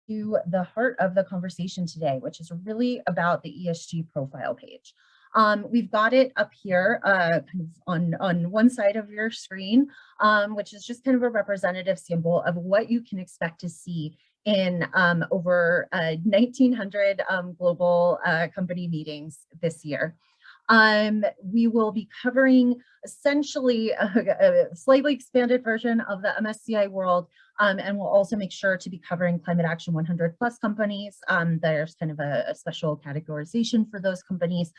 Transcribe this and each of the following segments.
to the heart of the conversation today, which is really about the ESG profile page. We've got it up here kind of on one side of your screen, which is just kind of a representative sample of what you can expect to see in over 1,900 global company meetings this year. We will be covering essentially a slightly expanded version of the MSCI world, and we'll also make sure to be covering Climate Action 100 plus companies. There's kind of a special categorization for those companies,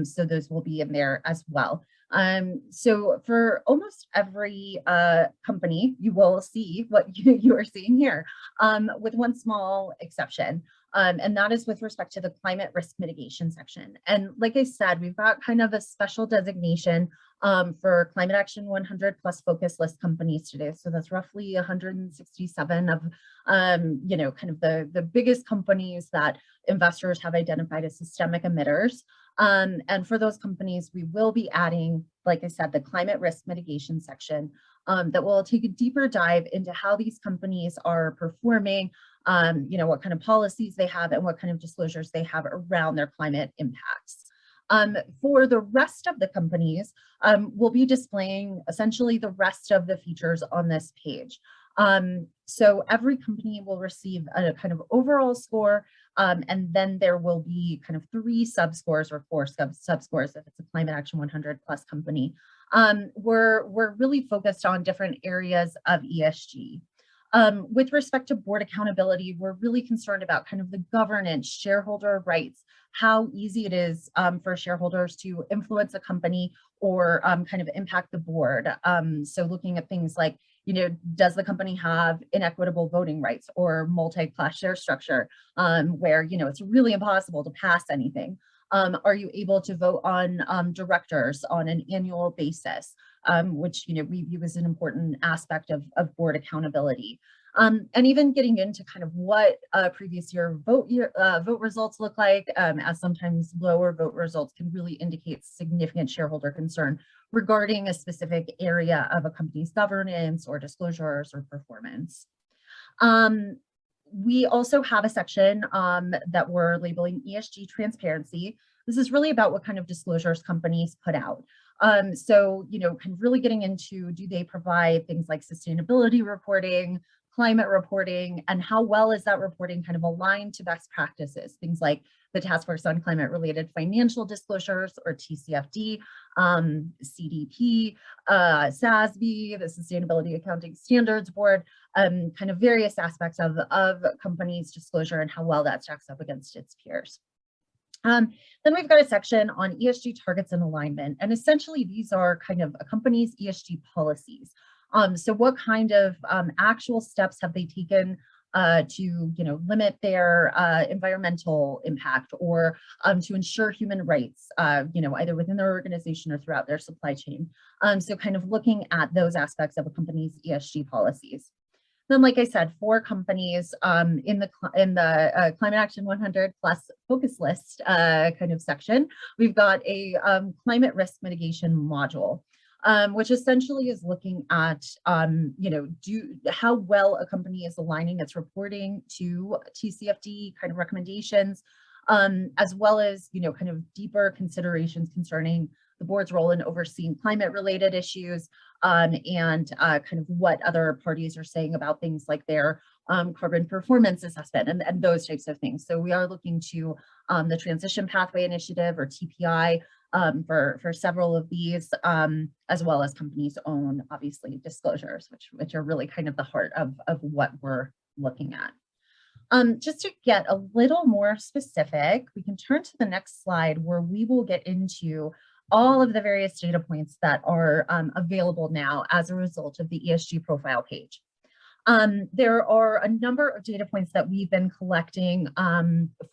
so those will be in there as well. So for almost every company, you will see what you are seeing here, with one small exception. And that is with respect to the climate risk mitigation section. And like I said, we've got kind of a special designation for Climate Action 100 plus focus list companies today. So that's roughly 167 of, kind of the biggest companies that investors have identified as systemic emitters. And for those companies, we will be adding, like I said, the climate risk mitigation section that will take a deeper dive into how these companies are performing, what kind of policies they have and what kind of disclosures they have around their climate impacts. For the rest of the companies, we'll be displaying essentially the rest of the features on this page. So every company will receive a kind of overall score, and then there will be kind of 3 subscores or 4 subscores if it's a Climate Action 100 plus company. We're really focused on different areas of ESG. With respect to board accountability, we're really concerned about kind of the governance, shareholder rights, how easy it is for shareholders to influence a company or kind of impact the board. So looking at things like, does the company have inequitable voting rights or multi-class share structure where, it's really impossible to pass anything? Are you able to vote on directors on an annual basis, which we view as an important aspect of board accountability? And even getting into kind of what previous year vote results look like, as sometimes lower vote results can really indicate significant shareholder concern regarding a specific area of a company's governance or disclosures or performance. We also have a section that we're labeling ESG transparency. This is really about what kind of disclosures companies put out. So, kind of really getting into, do they provide things like sustainability reporting, climate reporting, and how well is that reporting kind of aligned to best practices? Things like the Task Force on Climate-Related Financial Disclosures, or TCFD, CDP, SASB, the Sustainability Accounting Standards Board, kind of various aspects of companies' disclosure and how well that stacks up against its peers. Then we've got a section on ESG targets and alignment, and essentially these are kind of a company's ESG policies. So what kind of actual steps have they taken to limit their environmental impact or to ensure human rights, either within their organization or throughout their supply chain? So kind of looking at those aspects of a company's ESG policies. Then, like I said, for companies in the Climate Action 100 plus focus list kind of section, we've got a climate risk mitigation module, which essentially is looking at, how well a company is aligning its reporting to TCFD kind of recommendations, as well as, kind of deeper considerations concerning the board's role in overseeing climate-related issues, and kind of what other parties are saying about things like their carbon performance assessment and those types of things. So we are looking to the Transition Pathway Initiative, or TPI, for several of these, as well as companies' own, obviously, disclosures, which are really kind of the heart of what we're looking at. Just to get a little more specific, we can turn to the next slide where we will get into all of the various data points that are available now as a result of the ESG profile page. There are a number of data points that we've been collecting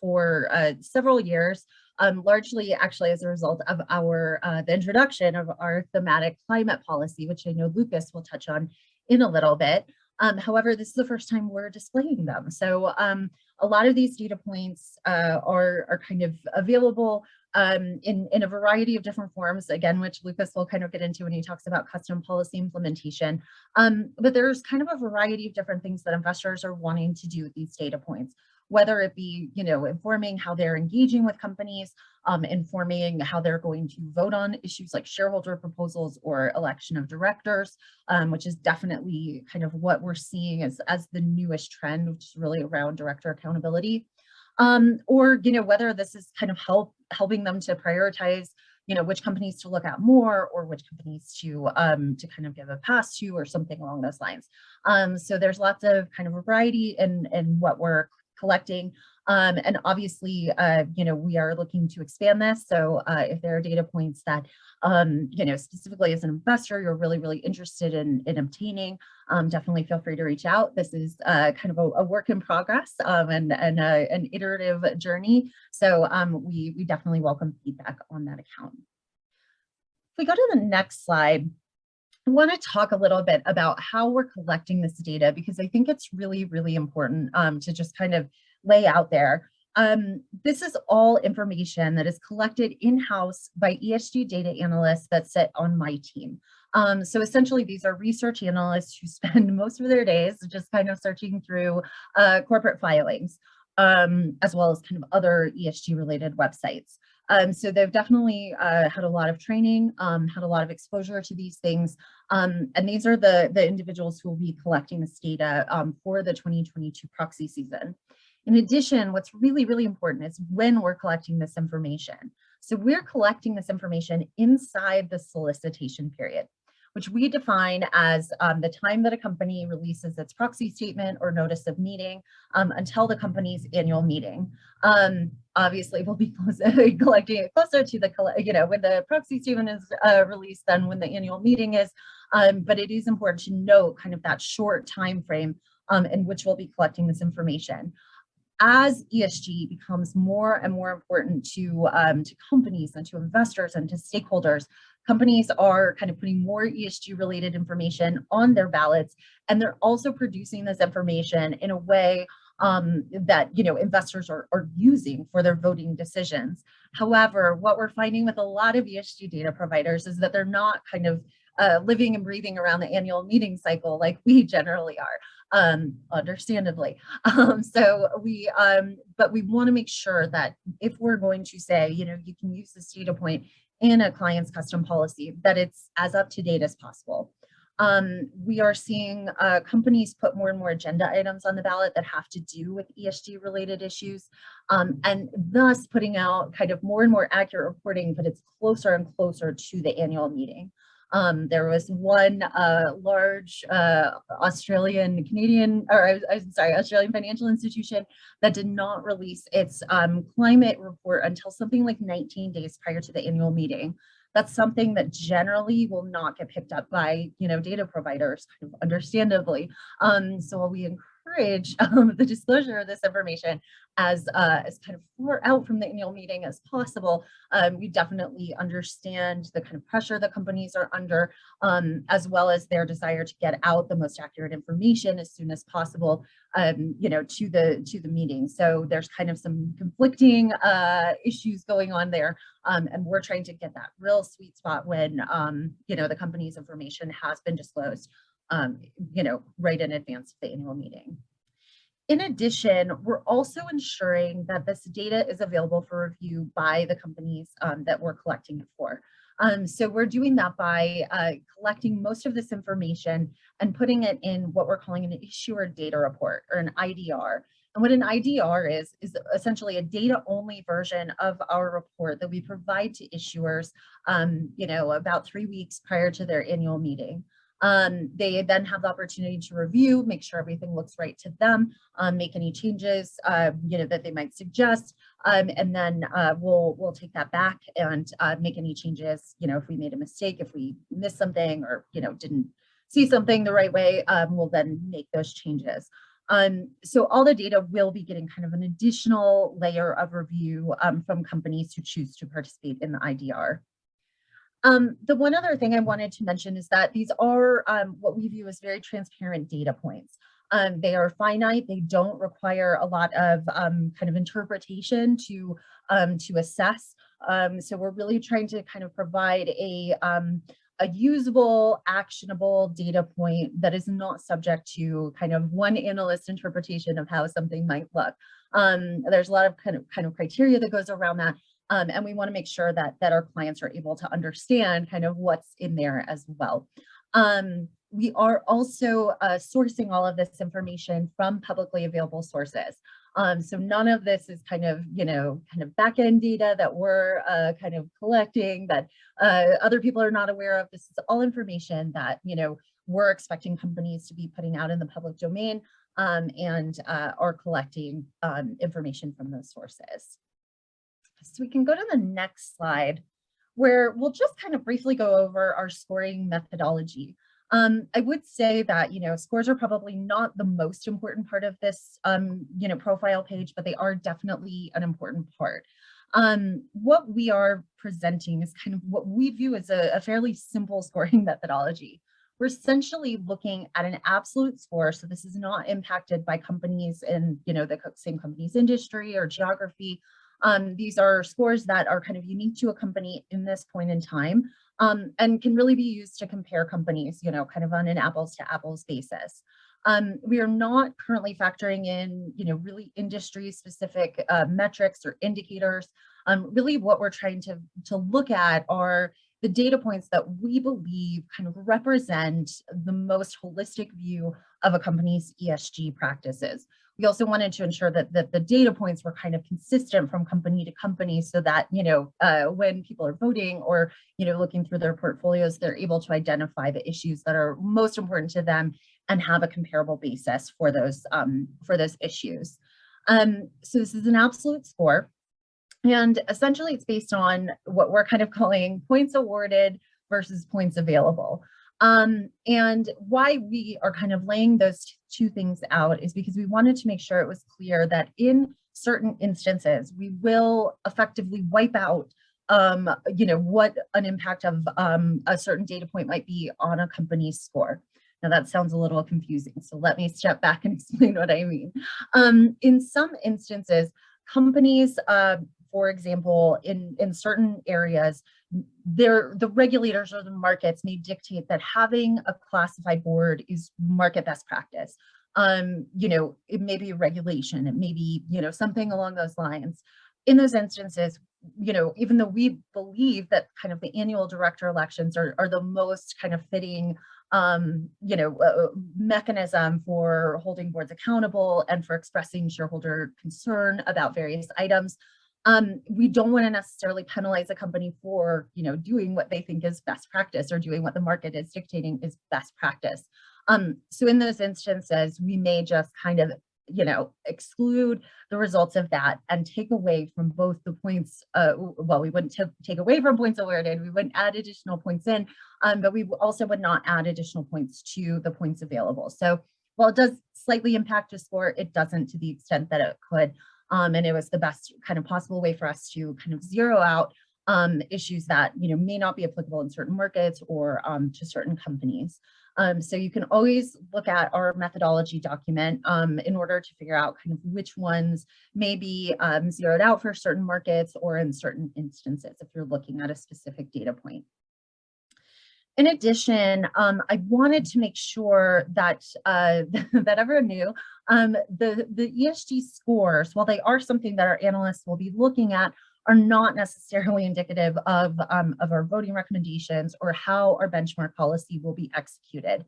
for several years, largely actually as a result of the introduction of our thematic climate policy, which I know Lucas will touch on in a little bit. However, this is the first time we're displaying them. So a lot of these data points are kind of available in a variety of different forms, again, which Lucas will kind of get into when he talks about custom policy implementation. But there's kind of a variety of different things that investors are wanting to do with these data points, whether it be, informing how they're engaging with companies, informing how they're going to vote on issues like shareholder proposals or election of directors, which is definitely kind of what we're seeing as the newest trend, which is really around director accountability. Or, whether this is kind of helping them to prioritize, which companies to look at more, or which companies to kind of give a pass to, or something along those lines. So there's lots of kind of variety in what we're collecting. And obviously, we are looking to expand this. So if there are data points that, specifically as an investor, you're really, really interested in obtaining, definitely feel free to reach out. This is kind of a work in progress and an iterative journey. So we definitely welcome feedback on that account. If we go to the next slide, I want to talk a little bit about how we're collecting this data, because I think it's really, really important to just kind of lay out there. This is all information that is collected in-house by ESG data analysts that sit on my team. So essentially, these are research analysts who spend most of their days just kind of searching through corporate filings, as well as kind of other ESG related websites. So they've definitely had a lot of training, had a lot of exposure to these things. And these are the individuals who will be collecting this data for the 2022 proxy season. In addition, what's really, really important is when we're collecting this information. So we're collecting this information inside the solicitation period, which we define as the time that a company releases its proxy statement or notice of meeting until the company's annual meeting. Obviously, we'll be collecting it closer to the, when the proxy statement is released than when the annual meeting is. But it is important to note kind of that short time frame in which we'll be collecting this information. As ESG becomes more and more important to companies and to investors and to stakeholders, companies are kind of putting more ESG related information on their ballots, and they're also producing this information in a way that investors are using for their voting decisions. However, what we're finding with a lot of ESG data providers is that they're not kind of living and breathing around the annual meeting cycle like we generally are, understandably. But we want to make sure that if we're going to say, you can use this data point in a client's custom policy, that it's as up to date as possible. We are seeing companies put more and more agenda items on the ballot that have to do with ESG related issues, and thus putting out kind of more and more accurate reporting, but it's closer and closer to the annual meeting. There was one large Australian financial institution that did not release its climate report until something like 19 days prior to the annual meeting. That's something that generally will not get picked up by data providers, kind of understandably. So while we encourage the disclosure of this information as kind of far out from the annual meeting as possible, we definitely understand the kind of pressure that companies are under, as well as their desire to get out the most accurate information as soon as possible, to the meeting. So there's kind of some conflicting issues going on there, and we're trying to get that real sweet spot when the company's information has been disclosed, right in advance of the annual meeting. In addition, we're also ensuring that this data is available for review by the companies that we're collecting it for. So we're doing that by collecting most of this information and putting it in what we're calling an issuer data report, or an IDR. And what an IDR is essentially a data-only version of our report that we provide to issuers, about 3 weeks prior to their annual meeting. They then have the opportunity to review, make sure everything looks right to them, make any changes, that they might suggest, and then we'll take that back and make any changes. If we made a mistake, if we missed something, or didn't see something the right way, we'll then make those changes. So all the data will be getting kind of an additional layer of review from companies who choose to participate in the IDR. The one other thing I wanted to mention is that these are what we view as very transparent data points. They are finite. They don't require a lot of kind of interpretation to assess. So we're really trying to kind of provide a usable, actionable data point that is not subject to kind of one analyst interpretation of how something might look. There's a lot of kind of criteria that goes around that. And we want to make sure that our clients are able to understand kind of what's in there as well. We are also sourcing all of this information from publicly available sources. So none of this is kind of back end data that we're kind of collecting that other people are not aware of. This is all information that, we're expecting companies to be putting out in the public domain and are collecting information from those sources. So we can go to the next slide where we'll just kind of briefly go over our scoring methodology. I would say that, scores are probably not the most important part of this, profile page, but they are definitely an important part. What we are presenting is kind of what we view as a fairly simple scoring methodology. We're essentially looking at an absolute score. So this is not impacted by companies in, the same company's industry or geography. These are scores that are kind of unique to a company in this point in time. And can really be used to compare companies, kind of on an apples to apples basis. We are not currently factoring in, really industry specific metrics or indicators. Really what we're trying to look at are the data points that we believe kind of represent the most holistic view of a company's ESG practices. We also wanted to ensure that the data points were kind of consistent from company to company so that, when people are voting or, looking through their portfolios, they're able to identify the issues that are most important to them and have a comparable basis for those issues. So this is an absolute score. And essentially it's based on what we're kind of calling points awarded versus points available. And why we are kind of laying those two things out is because we wanted to make sure it was clear that in certain instances, we will effectively wipe out, what an impact of a certain data point might be on a company's score. Now that sounds a little confusing, so let me step back and explain what I mean. In some instances, companies, for example, in certain areas, the regulators or the markets may dictate that having a classified board is market best practice. It may be a regulation, it may be, something along those lines. In those instances, even though we believe that kind of the annual director elections are the most kind of fitting mechanism for holding boards accountable and for expressing shareholder concern about various items. We don't want to necessarily penalize a company for, doing what they think is best practice or doing what the market is dictating is best practice. So in those instances, we may just kind of, exclude the results of that and take away from both the points. Well, we wouldn't take away from points awarded, we wouldn't add additional points in, but we also would not add additional points to the points available. So while it does slightly impact a score, it doesn't to the extent that it could. And it was the best kind of possible way for us to kind of zero out issues that may not be applicable in certain markets or to certain companies. So you can always look at our methodology document in order to figure out kind of which ones may be zeroed out for certain markets or in certain instances if you're looking at a specific data point. In addition, I wanted to make sure that that everyone knew the ESG scores, while they are something that our analysts will be looking at, are not necessarily indicative of our voting recommendations or how our benchmark policy will be executed.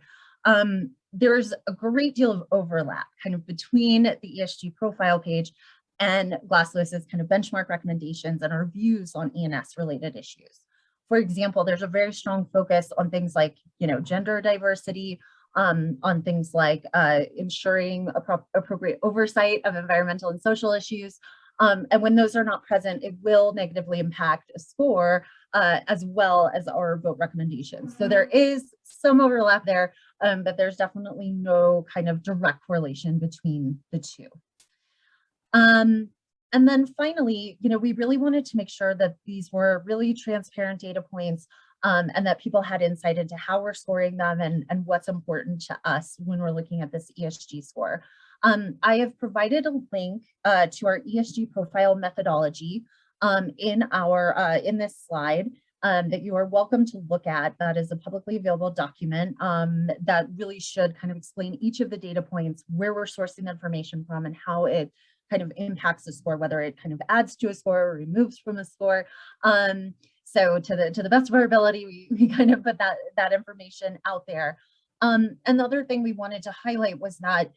There's a great deal of overlap kind of between the ESG profile page and Glass Lewis's kind of benchmark recommendations and our views on E&S related issues. For example, there's a very strong focus on things like, gender diversity, on things like ensuring appropriate oversight of environmental and social issues. And when those are not present, it will negatively impact a score as well as our vote recommendations. So there is some overlap there, but there's definitely no kind of direct correlation between the two. And then finally, we really wanted to make sure that these were really transparent data points and that people had insight into how we're scoring them and what's important to us when we're looking at this ESG score. I have provided a link to our ESG profile methodology in this slide that you are welcome to look at. That is a publicly available document that really should kind of explain each of the data points, where we're sourcing information from, and how it kind of impacts the score, whether it kind of adds to a score or removes from a score. So to the best of our ability, we kind of put that information out there. Another thing we wanted to highlight was that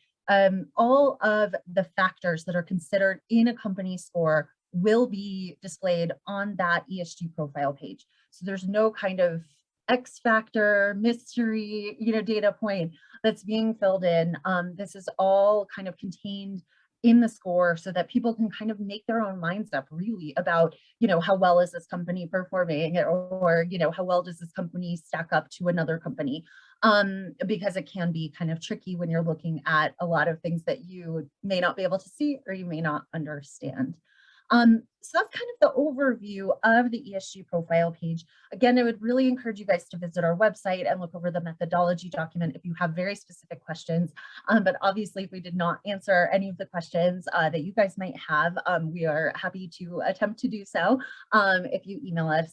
all of the factors that are considered in a company score will be displayed on that ESG profile page. So there's no kind of X factor, mystery, data point that's being filled in. This is all kind of contained in the score so that people can kind of make their own minds up really about, how well is this company performing, or, how well does this company stack up to another company? Because it can be kind of tricky when you're looking at a lot of things that you may not be able to see or you may not understand. So that's kind of the overview of the ESG profile page. Again, I would really encourage you guys to visit our website and look over the methodology document if you have very specific questions. But obviously, if we did not answer any of the questions that you guys might have, we are happy to attempt to do so if you email us